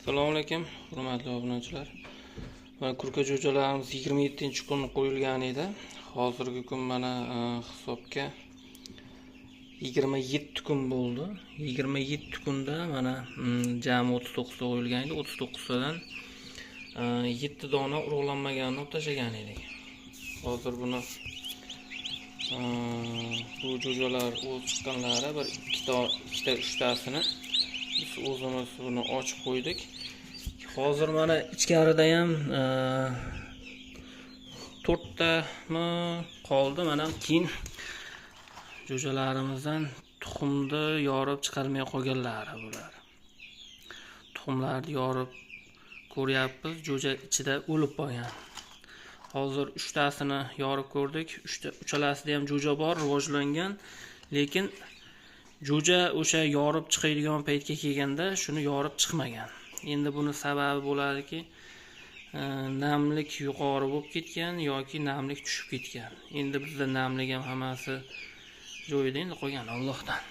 Assalomu alaykum, hurmatli obunachilar. Mana kurka jo'jalarimiz 27-kun qo'yilgan edi. Hozirgi kun mana hisobga 27 kun bo'ldi. 27 kunda mana jami 39 ta qo'yilgan edi. 39 tadan 7 dona urug'lanmaganini olib tashlagan edik. Hozir buni bu jo'jalar o'z chiqqanlari bir 2 ta 3 tasini biz o'zimiz buni ochib qo'ydik. Hozir mana ichkarida ham 4 ta qoldi. Mana keyin jo'jalarimizdan tuxumni yorib chiqarmay qolganlari bular. Tuxumlarni yorib ko'ryapmiz, jo'ja ichida o'lib qolgan. Hozir 3 tasini yorib ko'rdik. Uchalasida ham jo'ja bor, rivojlangan, lekin jo'ja o'sha yorib chiqadigan paytga kelganda shuni yorib chiqmagan. Endi buni sababi bo'ladiki, namlik yuqori bo'lib ketgan yoki namlik tushib ketgan. Endi bizda namlik ham hammasi joyida, endi qolgan Allohdan.